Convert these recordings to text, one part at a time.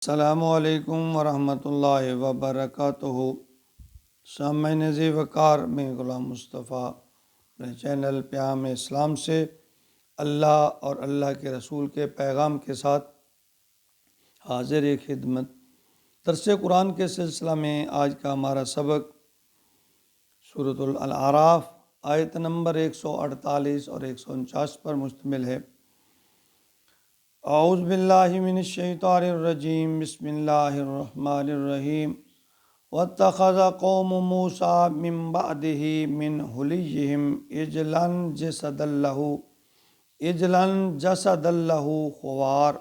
السلام علیکم ورحمۃ اللہ وبرکاتہ۔ سامعین ذی وقار، میں غلام مصطفیٰ اپنے چینل پیام اسلام سے اللہ اور اللہ کے رسول کے پیغام کے ساتھ حاضر خدمت۔ درس قرآن کے سلسلہ میں آج کا ہمارا سبق سورۃ الاعراف آیت نمبر 148 اور 149 پر مشتمل ہے۔ اعوذ باللہ من الشیطان الرجیم، بسم اللہ الرحمن الرحیم۔ واتخذ قوم موسیٰ من بعدہ من حلیہم عجلا جسدا لہ خوار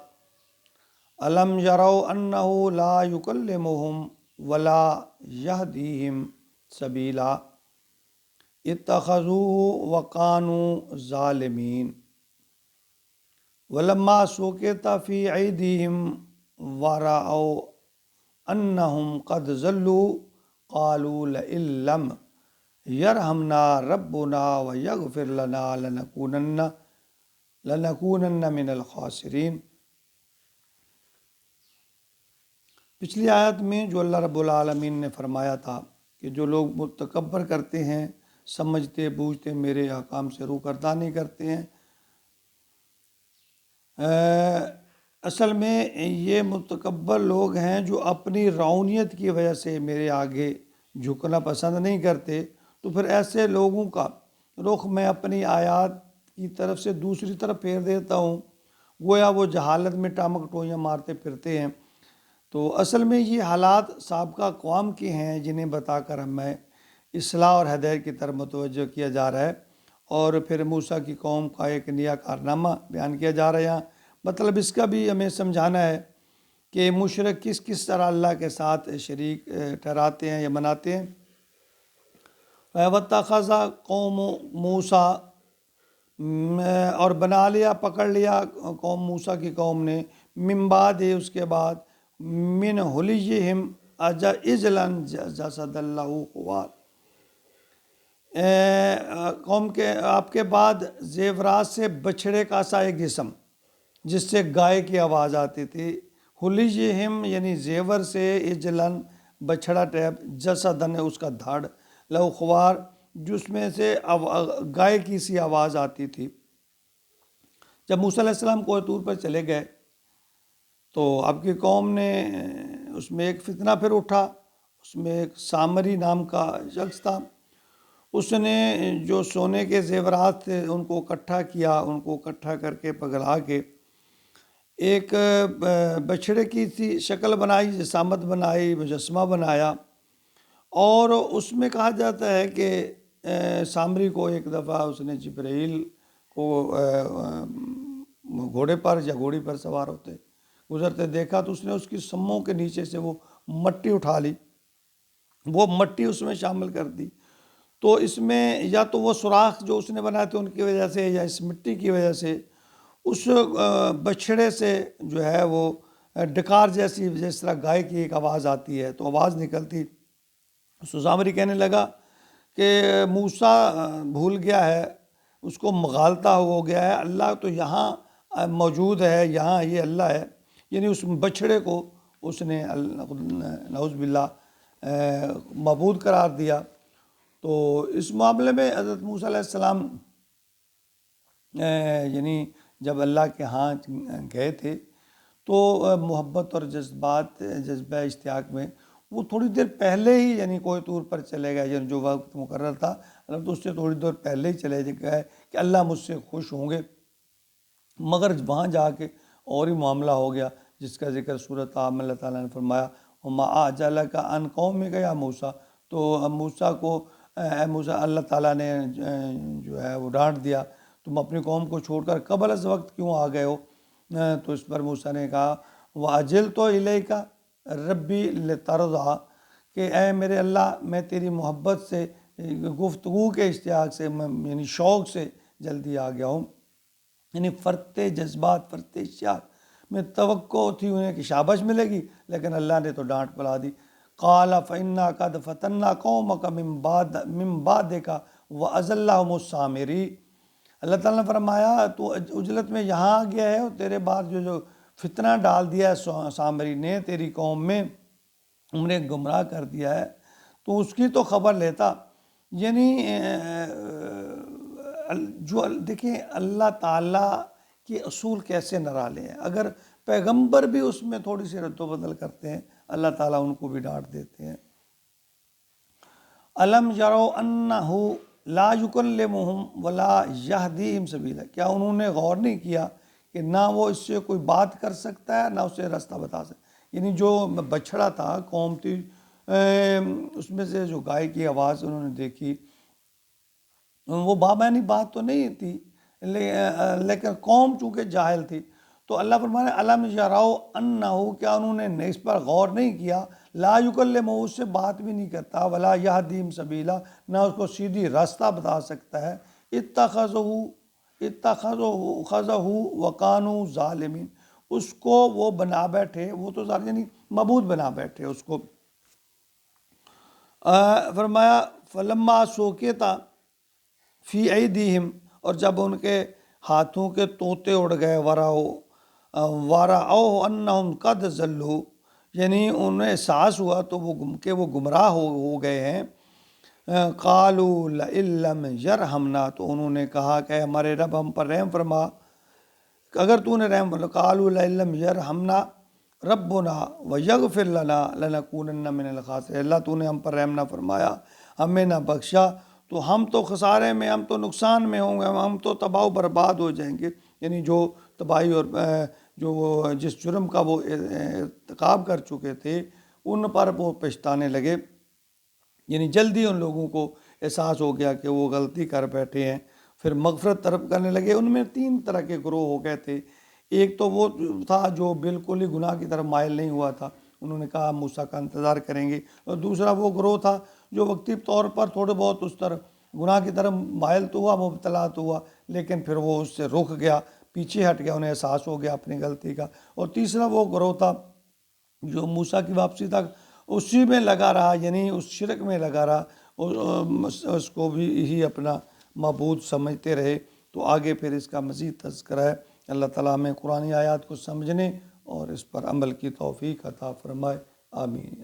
الم یروا انہ لا یکلمہم ولا یہدیہم سبیلا اتخذوہ وکانوا ظالمین ولما سُقِطَ فِي أَيْدِيهِمْ وَرَأَوْا أَنَّهُمْ قَدْ ضَلُّوا قَالُوا لَئِن لَّمْ يَرْحَمْنَا رَبُّنَا وَيَغْفِرْ لَنَا لَنَكُونَنَّ مِنَ الْخَاسِرِينَ۔ پچھلی آیت میں جو اللہ رب العالمین نے فرمایا تھا کہ جو لوگ متکبر کرتے ہیں، سمجھتے بوجھتے میرے احکام سے روگردانی کرتے ہیں، اصل میں یہ متکبر لوگ ہیں جو اپنی رعونیت کی وجہ سے میرے آگے جھکنا پسند نہیں کرتے، تو پھر ایسے لوگوں کا رخ میں اپنی آیات کی طرف سے دوسری طرف پھیر دیتا ہوں، گویا وہ جہالت میں ٹامک ٹوئیاں مارتے پھرتے ہیں۔ تو اصل میں یہ حالات سابقہ اقوام کے ہیں جنہیں بتا کر ہمیں اصلاح اور ہدایت کی طرف متوجہ کیا جا رہا ہے، اور پھر موسیٰ کی قوم کا ایک نیا کارنامہ بیان کیا جا رہا ہے۔ مطلب اس کا بھی ہمیں سمجھانا ہے کہ مشرک کس طرح اللہ کے ساتھ شریک ٹھہراتے ہیں یا مناتے ہیں۔ وَاتَّخَذَ قوم موسیٰ، اور بنا لیا، پکڑ لیا قوم موسیٰ کی قوم نے، من بعد، اس کے بعد، من حلیہم عجلا جسدا لہ خوار، قوم کے آپ کے بعد زیورات سے بچھڑے کا سا ایک جسم جس سے گائے کی آواز آتی تھی۔ حلیہم یعنی زیور سے، عجلن بچھڑا ٹیپ، جسدن اس کا دھڑ، لہو خوار جس میں سے گائے کی سی آواز آتی تھی۔ جب موسیٰ علیہ السلام کوہ طور پر چلے گئے تو آپ کی قوم نے، اس میں ایک فتنہ پھر اٹھا، اس میں ایک سامری نام کا شخص تھا، اس نے جو سونے کے زیورات تھے ان کو اکٹھا کیا، ان کو اکٹھا کر کے پگھلا کے ایک بچھڑے کی سی شکل بنائی، جسامت بنائی، مجسمہ بنایا، اور اس میں کہا جاتا ہے کہ سامری کو ایک دفعہ اس نے جبرائیل کو گھوڑے پر یا گھوڑی پر سوار ہوتے گزرتے دیکھا، تو اس نے اس کی سموں کے نیچے سے وہ مٹی اٹھا لی، وہ مٹی اس میں شامل کر دی۔ تو اس میں یا تو وہ سوراخ جو اس نے بنائے تھے ان کی وجہ سے، یا اس مٹی کی وجہ سے اس بچھڑے سے جو ہے وہ ڈکار جیسی، جس طرح گائے کی ایک آواز آتی ہے تو آواز نکلتی۔ سامری کہنے لگا کہ موسیٰ بھول گیا ہے، اس کو مغالطہ ہو گیا ہے، اللہ تو یہاں موجود ہے، یہاں یہ اللہ ہے، یعنی اس بچھڑے کو اس نے نعوذ باللہ معبود قرار دیا۔ تو اس معاملے میں حضرت موسیٰ علیہ السلام یعنی جب اللہ کے ہاں گئے تھے تو محبت اور جذبہ اشتیاق میں وہ تھوڑی دیر پہلے ہی یعنی کوہ طور پر چلے گئے، یعنی جو وقت مقرر تھا تو اس سے تھوڑی دیر پہلے ہی چلے گئے کہ اللہ مجھ سے خوش ہوں گے، مگر وہاں جا کے اور ہی معاملہ ہو گیا جس کا ذکر سورۃ میں اللہ تعالیٰ نے فرمایا وَمَا أَعْجَلَكَ عَنْ قَوْمِكَ يَا موسیٰ، تو موسیٰ کو، اے موسیٰ، اللہ تعالیٰ نے جو ہے وہ ڈانٹ دیا، تم اپنی قوم کو چھوڑ کر قبل از وقت کیوں آ گئے ہو؟ تو اس پر موسیٰ نے کہا وَأَجِلْتُ إِلَيْكَ رَبِّي لِتَرْضَىٰ، کہ اے میرے اللہ، میں تیری محبت سے، گفتگو کے اشتیاق سے، یعنی شوق سے جلدی آ گیا ہوں، یعنی فرتے جذبات، فرتے اشتیاق میں توقع تھی انہیں کہ شاباش ملے گی، لیکن اللہ نے تو ڈانٹ پلا دی۔ قال فإنا قد فتنا قومك من بعدك وأضلهم السامری، اللہ تعالیٰ نے فرمایا تو عجلت میں یہاں آ گیا ہے، اور تیرے بعد جو فتنہ ڈال دیا ہے سامری نے تیری قوم میں، انہیں گمراہ کر دیا ہے، تو اس کی تو خبر لیتا۔ یعنی جو دیکھیں اللہ تعالیٰ کے اصول کیسے نرالے ہیں، اگر پیغمبر بھی اس میں تھوڑی سی رد و بدل کرتے ہیں اللہ تعالیٰ ان کو بھی ڈانٹ دیتے ہیں۔ الم یرو انہ لا یکلمہم ولا یہدیہم سبیلا، کیا انہوں نے غور نہیں کیا کہ نہ وہ اس سے کوئی بات کر سکتا ہے نہ اسے راستہ بتا سکتا ہے۔ یعنی جو بچڑا تھا، قوم تھی، اس میں سے جو گائے کی آواز انہوں نے دیکھی، وہ بامعنی بات تو نہیں تھی، لیکن قوم چونکہ جاہل تھی، تو اللہ فرمانے الم یرو انہ، کیا انہوں نے اس پر غور نہیں کیا، لا یکلمہ، اس سے بات بھی نہیں کرتا، ولا یہدیہم سبیلا، نہ اس کو سیدھی راستہ بتا سکتا ہے، اتخذہ وکانوا ظالمین، اس کو وہ بنا بیٹھے، وہ تو یعنی معبود بنا بیٹھے اس کو۔ فرمایا فلما سوقتا فی ایدیہم، اور جب ان کے ہاتھوں کے طوطے اڑ گئے، وَرَأَوْا أَنَّهُمْ قَدْ ضَلُّوا، یعنی انہیں احساس ہوا تو وہ گمراہ ہو گئے ہیں، قَالُوا لَئِن لَّمْ يَرْحَمْنَا، تو انہوں نے کہا کہ ہمارے رب ہم پر رحم فرما، اگر تو نے رحم فرما، قَالُوا لَئِن لَّمْ يَرْحَمْنَا رَبُّنَا وَيَغْفِرْ لَنَا لَنَكُونَنَّ مِنَ الْخَاسِرِينَ، اللہ تو نے ہم پر رحم نہ فرمایا، ہمیں نہ بخشا، تو ہم تو خسارے میں، ہم تو نقصان میں ہوں گے، ہم تو تباہ و برباد ہو جائیں گے۔ یعنی جو تباہی اور جو وہ جس جرم کا وہ ارتکاب کر چکے تھے ان پر وہ پچھتانے لگے، یعنی جلدی ان لوگوں کو احساس ہو گیا کہ وہ غلطی کر بیٹھے ہیں، پھر مغفرت طلب کرنے لگے۔ ان میں 3 طرح کے گروہ ہو گئے تھے، ایک تو وہ تھا جو بالکل ہی گناہ کی طرف مائل نہیں ہوا تھا، انہوں نے کہا موسیٰ کا انتظار کریں گے، اور دوسرا وہ گروہ تھا جو وقتی طور پر تھوڑے بہت اس طرح گناہ کی طرف مائل تو ہوا، مبتلا تو ہوا، لیکن پھر وہ اس سے رک گیا، پیچھے ہٹ گیا، انہیں احساس ہو گیا اپنی غلطی کا۔ اور تیسرا وہ گروہ تھا جو موسیٰ کی واپسی تک اسی میں لگا رہا، یعنی اس شرک میں لگا رہا، اس کو بھی ہی اپنا معبود سمجھتے رہے۔ تو آگے پھر اس کا مزید تذکرہ ہے۔ اللہ تعالیٰ ہمیں قرآن آیات کو سمجھنے اور اس پر عمل کی توفیق عطا فرمائے، آمین۔